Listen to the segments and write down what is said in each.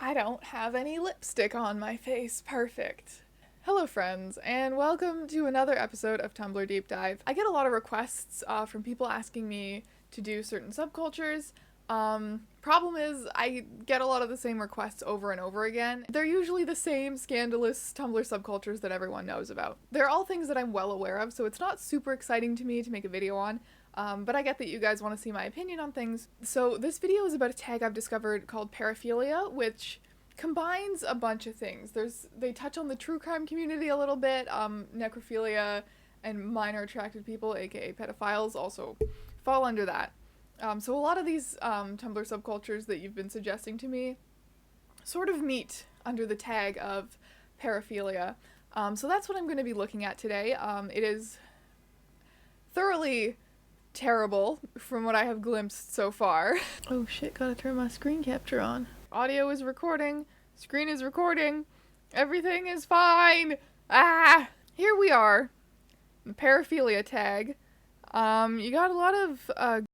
I don't have any lipstick on my face. Perfect. Hello, friends, and welcome to another episode of Tumblr Deep Dive. I get a lot of requests from people asking me to do certain subcultures. Problem is, I get a lot of the same requests over and over again. They're usually the same scandalous Tumblr subcultures that everyone knows about. They're all things that I'm well aware of, so it's not super exciting to me to make a video on. But I get that you guys want to see my opinion on things. So this video is about a tag I've discovered called paraphilia, which combines a bunch of things. They touch on the true crime community a little bit, necrophilia and minor attracted people, aka pedophiles, also fall under that. So a lot of these Tumblr subcultures that you've been suggesting to me sort of meet under the tag of paraphilia. So that's what I'm going to be looking at today. It is thoroughly terrible from what I have glimpsed so far. Oh shit, gotta turn my screen capture on. Audio is recording, screen is recording, everything is fine! Ah! Here we are, the paraphilia tag. You got a lot of,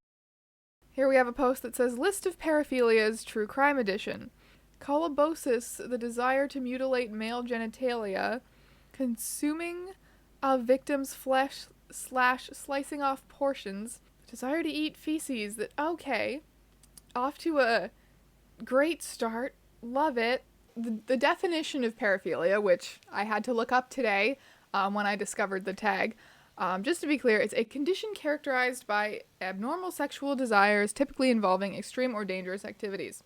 here we have a post that says, List of Paraphilias, True Crime Edition. Collibosis, the desire to mutilate male genitalia, consuming a victim's flesh / slicing off portions, desire to eat feces. That okay, off to a great start, love it. The definition of paraphilia, which I had to look up today when I discovered the tag, just to be clear, it's a condition characterized by abnormal sexual desires typically involving extreme or dangerous activities.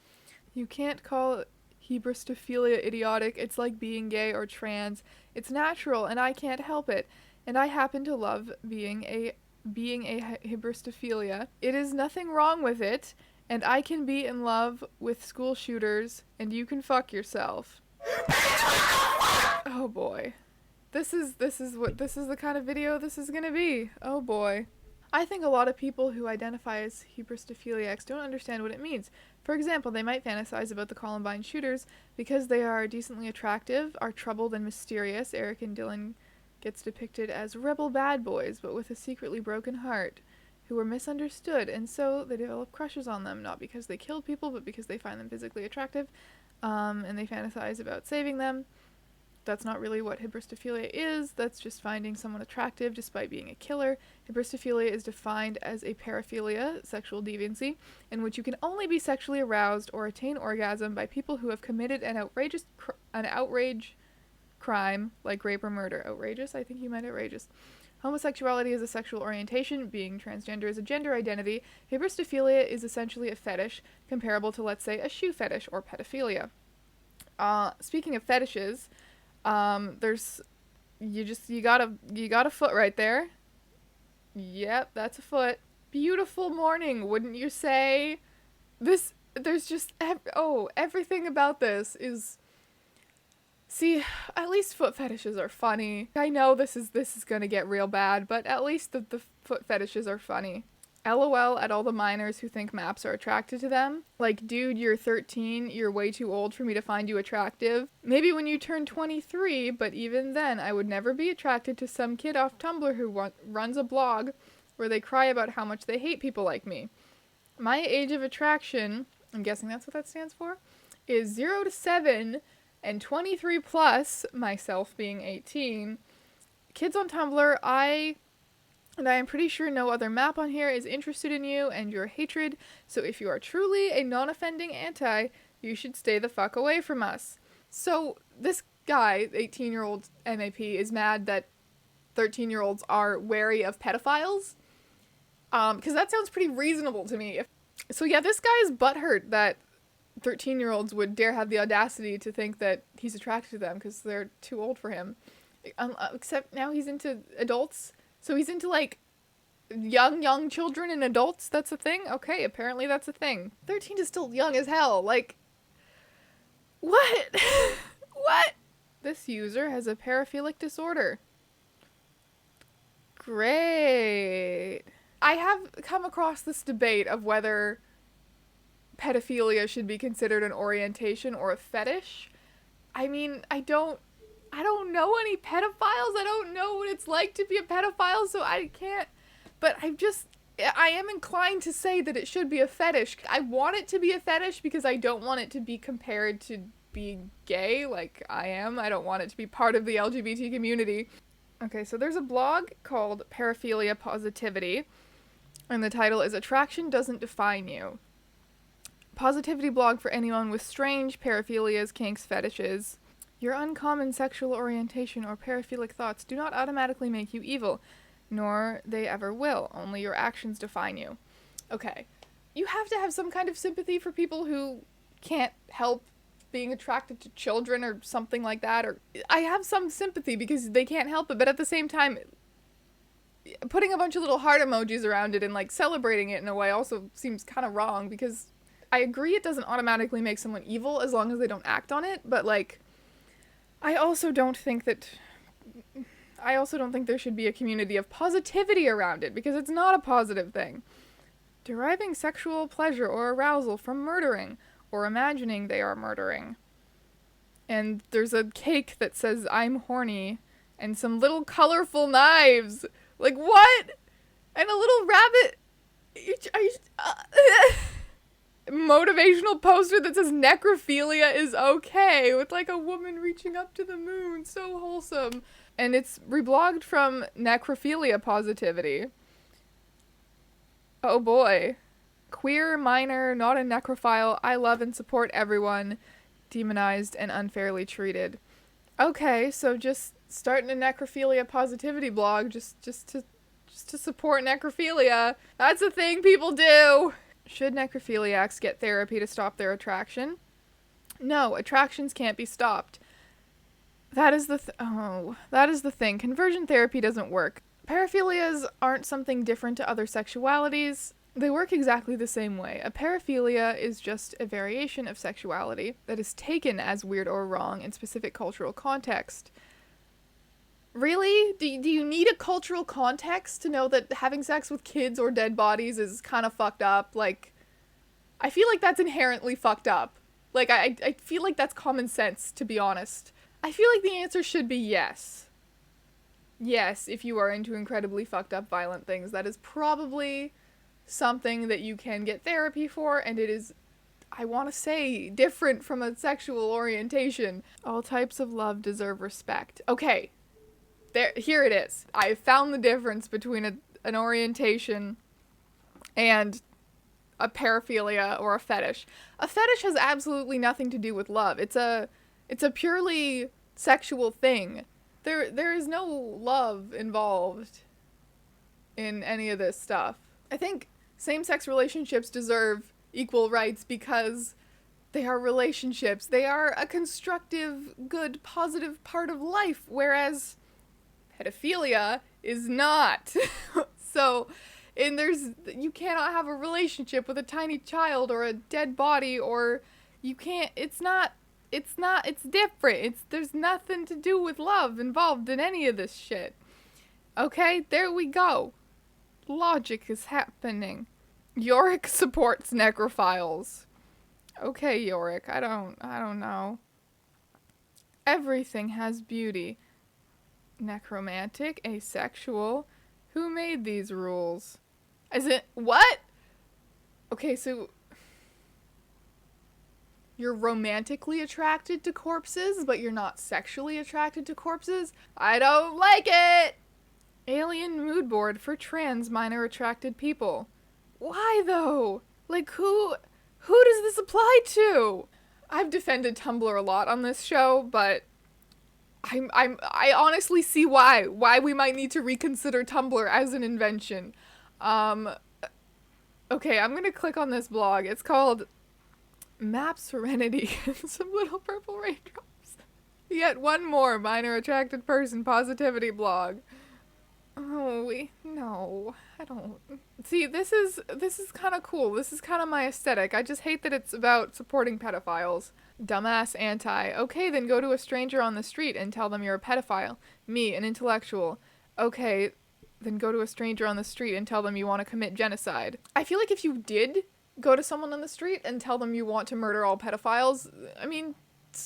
You can't call hybristophilia idiotic. It's like being gay or trans. It's natural and I can't help it. And I happen to love being a hybristophilia. It is nothing wrong with it, and I can be in love with school shooters, and you can fuck yourself. Oh boy. This is the kind of video this is gonna be. Oh boy. I think a lot of people who identify as hybristophiliacs don't understand what it means. For example, they might fantasize about the Columbine shooters because they are decently attractive, are troubled and mysterious. Eric and Dylan gets depicted as rebel bad boys, but with a secretly broken heart, who were misunderstood, and so they develop crushes on them, not because they killed people, but because they find them physically attractive, and they fantasize about saving them. That's not really what hybristophilia is. That's just finding someone attractive despite being a killer. Hybristophilia is defined as a paraphilia, sexual deviancy, in which you can only be sexually aroused or attain orgasm by people who have committed an outrage crime like rape or murder. Outrageous? I think you meant outrageous. Homosexuality is a sexual orientation. Being transgender is a gender identity. Hybristophilia is essentially a fetish, comparable to, let's say, a shoe fetish or pedophilia. Speaking of fetishes, there's you got a foot right there. Yep, that's a foot. Beautiful morning, wouldn't you say? There's just everything about this is. See, at least foot fetishes are funny. I know this is gonna get real bad, but at least the foot fetishes are funny. LOL at all the minors who think maps are attracted to them. Like, dude, you're 13, you're way too old for me to find you attractive. Maybe when you turn 23, but even then, I would never be attracted to some kid off Tumblr who runs a blog where they cry about how much they hate people like me. My age of attraction, I'm guessing that's what that stands for, is 0 to 7, and 23 plus, myself being 18. Kids on Tumblr, I am pretty sure no other map on here is interested in you and your hatred, so if you are truly a non-offending anti, you should stay the fuck away from us. So this guy, 18-year-old MAP, is mad that 13-year-olds are wary of pedophiles, because that sounds pretty reasonable to me. So yeah, this guy is butthurt that 13-year-olds would dare have the audacity to think that he's attracted to them because they're too old for him. Except now he's into adults. So he's into, like, young children and adults? That's a thing? Okay, apparently that's a thing. 13 is still young as hell. Like, what? What? This user has a paraphilic disorder. Great. I have come across this debate of whether pedophilia should be considered an orientation or a fetish. I mean, I don't know any pedophiles. I don't know what it's like to be a pedophile, so I can't. But I am inclined to say that it should be a fetish. I want it to be a fetish because I don't want it to be compared to being gay like I am. I don't want it to be part of the LGBT community. Okay, so there's a blog called Paraphilia Positivity, and the title is Attraction Doesn't Define You. Positivity blog for anyone with strange paraphilias, kinks, fetishes. Your uncommon sexual orientation or paraphilic thoughts do not automatically make you evil, nor they ever will. Only your actions define you. Okay, you have to have some kind of sympathy for people who can't help being attracted to children or something like that, or I have some sympathy because they can't help it, but at the same time, putting a bunch of little heart emojis around it and like celebrating it in a way also seems kind of wrong, because I agree it doesn't automatically make someone evil as long as they don't act on it, but like I also don't think there should be a community of positivity around it, because it's not a positive thing. Deriving sexual pleasure or arousal from murdering or imagining they are murdering. And there's a cake that says I'm horny and some little colorful knives. Like, what? And a little rabbit. Motivational poster that says necrophilia is okay, with like a woman reaching up to the moon. So wholesome. And it's reblogged from necrophilia positivity. Oh boy. Queer, minor, not a necrophile, I love and support everyone, demonized and unfairly treated. Okay, so just starting a necrophilia positivity blog just to support necrophilia. That's a thing people do. Should necrophiliacs get therapy to stop their attraction? No, attractions can't be stopped. That is the thing. Conversion therapy doesn't work. Paraphilias aren't something different to other sexualities. They work exactly the same way. A paraphilia is just a variation of sexuality that is taken as weird or wrong in specific cultural context. Really? Do you need a cultural context to know that having sex with kids or dead bodies is kind of fucked up? Like, I feel like that's inherently fucked up. Like, I feel like that's common sense, to be honest. I feel like the answer should be yes. Yes, if you are into incredibly fucked up violent things, that is probably something that you can get therapy for, and it is, I want to say, different from a sexual orientation. All types of love deserve respect. Okay, here it is. I found the difference between an orientation and a paraphilia or a fetish. A fetish has absolutely nothing to do with love. It's a purely sexual thing. There is no love involved in any of this stuff. I think same-sex relationships deserve equal rights because they are relationships. They are a constructive, good, positive part of life, whereas pedophilia is not. So, you cannot have a relationship with a tiny child or a dead body, or you can't, it's different. There's nothing to do with love involved in any of this shit. Okay, there we go. Logic is happening. Yorick supports necrophiles. Okay, Yorick, I don't know. Everything has beauty. Necromantic, asexual. Who made these rules? What? Okay, so you're romantically attracted to corpses, but you're not sexually attracted to corpses? I don't like it! Alien mood board for trans minor attracted people. Why though? Like who does this apply to? I've defended Tumblr a lot on this show, but I honestly see why we might need to reconsider Tumblr as an invention. Okay, I'm gonna click on this blog. It's called Map Serenity. Some little purple raindrops. Yet one more minor attracted person positivity blog. Oh, no, I don't. See, this is kind of cool. This is kind of my aesthetic. I just hate that it's about supporting pedophiles. Dumbass anti. Okay, then go to a stranger on the street and tell them you're a pedophile. Me, an intellectual. Okay, then go to a stranger on the street and tell them you want to commit genocide. I feel like if you did go to someone on the street and tell them you want to murder all pedophiles, I mean,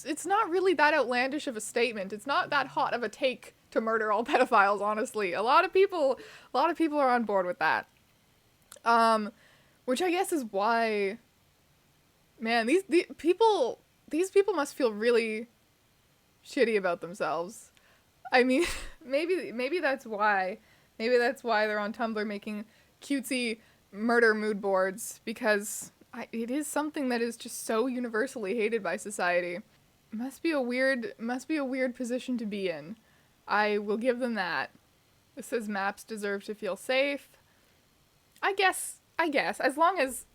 it's not really that outlandish of a statement. It's not that hot of a take to murder all pedophiles, honestly. A lot of people are on board with that. Which I guess is why, man, these people must feel really shitty about themselves. I mean, maybe that's why. Maybe that's why they're on Tumblr making cutesy murder mood boards, because it is something that is just so universally hated by society. Must be a weird position to be in. I will give them that. It says maps deserve to feel safe. I guess, as long as,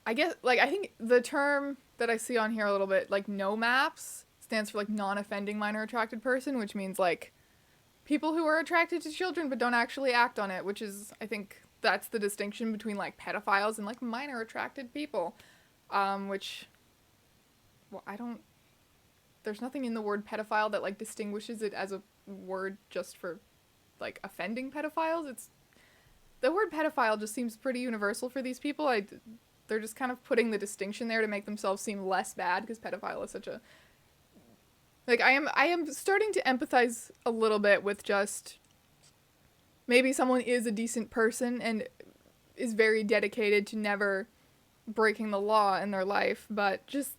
I think the term that I see on here a little bit, like, no maps, stands for, like, non-offending minor attracted person, which means, like, people who are attracted to children but don't actually act on it, which is, I think, that's the distinction between, like, pedophiles and, like, minor attracted people, which, well, there's nothing in the word pedophile that, like, distinguishes it as a word just for, like, offending pedophiles. The word pedophile just seems pretty universal for these people. They're just kind of putting the distinction there to make themselves seem less bad, because pedophile is such a, like, I am starting to empathize a little bit with just, maybe someone is a decent person and is very dedicated to never breaking the law in their life, but just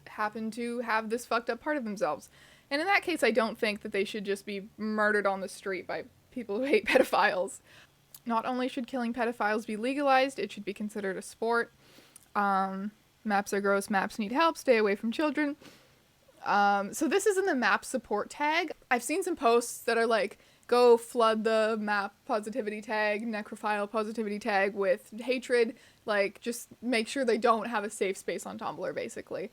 happen to have this fucked up part of themselves. And in that case, I don't think that they should just be murdered on the street by people who hate pedophiles. Not only should killing pedophiles be legalized, it should be considered a sport. Maps are gross, maps need help, stay away from children. So this is in the map support tag. I've seen some posts that are like, go flood the map positivity tag, necrophile positivity tag with hatred. Like, just make sure they don't have a safe space on Tumblr, basically.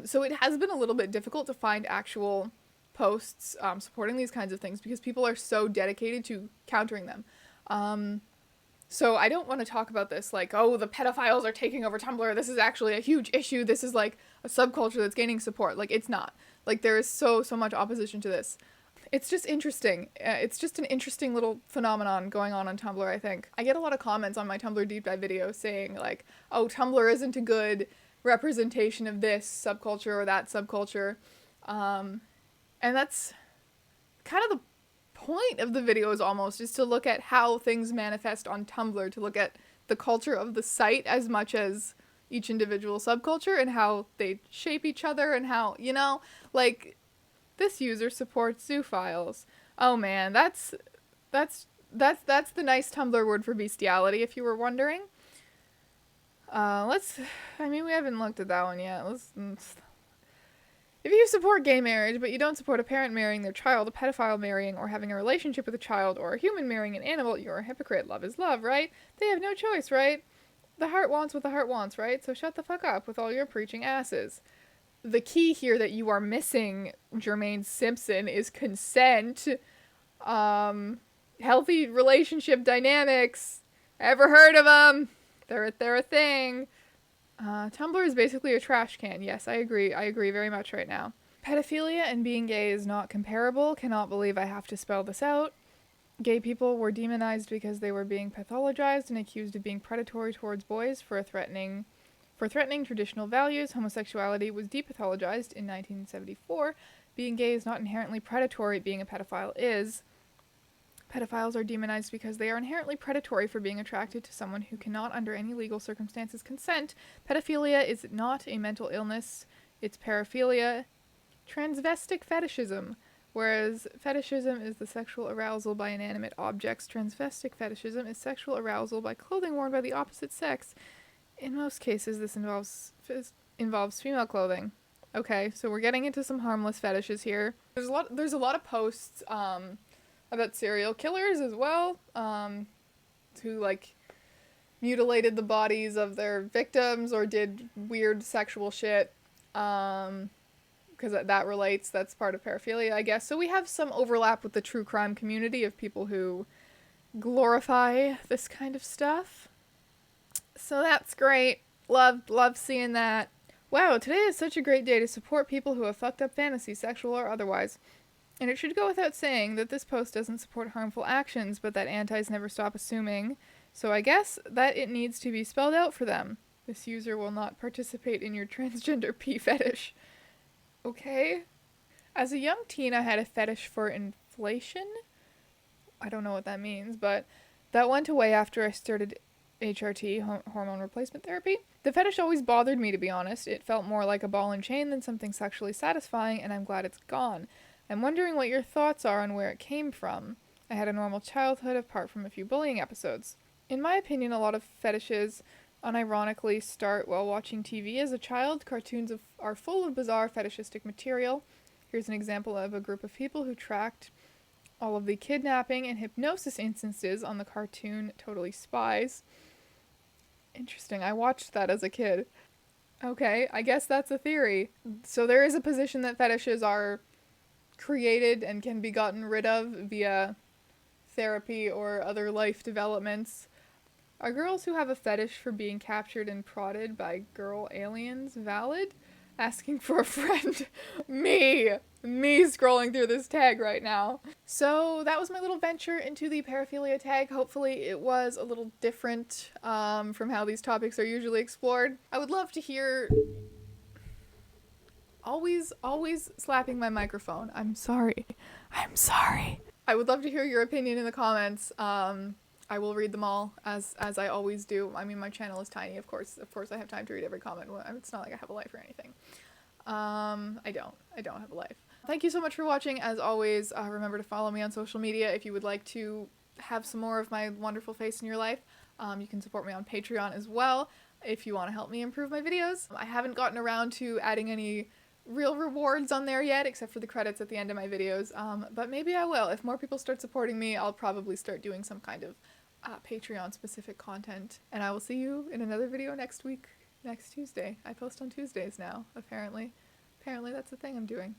So it has been a little bit difficult to find actual posts supporting these kinds of things, because people are so dedicated to countering them. So I don't want to talk about this like, oh, the pedophiles are taking over Tumblr, this is actually a huge issue, this is like a subculture that's gaining support. Like, it's not. Like, there is so much opposition to this. It's just interesting. It's just an interesting little phenomenon going on Tumblr, I think. I get a lot of comments on my Tumblr deep dive video saying like, oh, Tumblr isn't a good representation of this subculture or that subculture. And that's kind of the point of the video, is almost, is to look at how things manifest on Tumblr, to look at the culture of the site as much as each individual subculture, and how they shape each other, and how, you know, like, this user supports zoophiles. Oh man, that's the nice Tumblr word for bestiality, if you were wondering. We haven't looked at that one yet. If you support gay marriage, but you don't support a parent marrying their child, a pedophile marrying or having a relationship with a child, or a human marrying an animal, you're a hypocrite. Love is love, right? They have no choice, right? The heart wants what the heart wants, right? So shut the fuck up with all your preaching asses. The key here that you are missing, Jermaine Simpson, is consent. Healthy relationship dynamics. Ever heard of them? They're a thing. Tumblr is basically a trash can. Yes, I agree. I agree very much right now. Pedophilia and being gay is not comparable. Cannot believe I have to spell this out. Gay people were demonized because they were being pathologized and accused of being predatory towards boys for threatening traditional values. Homosexuality was depathologized in 1974. Being gay is not inherently predatory. Being a pedophile is. Pedophiles are demonized because they are inherently predatory for being attracted to someone who cannot, under any legal circumstances, consent. Pedophilia is not a mental illness. It's paraphilia. Transvestic fetishism. Whereas fetishism is the sexual arousal by inanimate objects, transvestic fetishism is sexual arousal by clothing worn by the opposite sex. In most cases, this involves female clothing. Okay, so we're getting into some harmless fetishes here. There's a lot of posts about serial killers as well, who like mutilated the bodies of their victims or did weird sexual shit. Because that relates, that's part of paraphilia, I guess. So we have some overlap with the true crime community of people who glorify this kind of stuff. So that's great. Love seeing that. Wow, today is such a great day to support people who have fucked up fantasies, sexual or otherwise. And it should go without saying that this post doesn't support harmful actions, but that antis never stop assuming. So I guess that it needs to be spelled out for them. This user will not participate in your transgender pee fetish. Okay. As a young teen, I had a fetish for inflation. I don't know what that means, but that went away after I started HRT, hormone replacement therapy. The fetish always bothered me, to be honest. It felt more like a ball and chain than something sexually satisfying, and I'm glad it's gone. I'm wondering what your thoughts are on where it came from. I had a normal childhood apart from a few bullying episodes. In my opinion, a lot of fetishes unironically start while watching TV as a child. Cartoons are full of bizarre fetishistic material. Here's an example of a group of people who tracked all of the kidnapping and hypnosis instances on the cartoon Totally Spies. Interesting. I watched that as a kid. Okay, I guess that's a theory. So there is a position that fetishes are created and can be gotten rid of via therapy or other life developments. Are girls who have a fetish for being captured and prodded by girl aliens valid? Asking for a friend. Me scrolling through this tag right now. So that was my little venture into the paraphilia tag. Hopefully it was a little different from how these topics are usually explored. I would love to hear... Always slapping my microphone. I'm sorry. I would love to hear your opinion in the comments. I will read them all, as I always do. I mean, my channel is tiny, of course I have time to read every comment. It's not like I have a life or anything. I don't have a life. Thank you so much for watching. As always, remember to follow me on social media if you would like to have some more of my wonderful face in your life. You can support me on Patreon as well if you want to help me improve my videos. I haven't gotten around to adding any real rewards on there yet, except for the credits at the end of my videos, but maybe I will. If more people start supporting me, I'll probably start doing some kind of Patreon specific content, and I will see you in another video next Tuesday. I post on Tuesdays now, apparently that's the thing I'm doing.